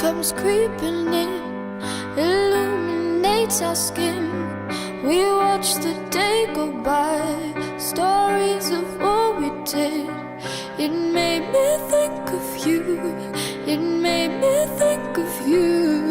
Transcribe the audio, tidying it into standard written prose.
comes creeping in, illuminates our skin. We watch the day go by, stories of what we did. It made me think of you, it made me think of you.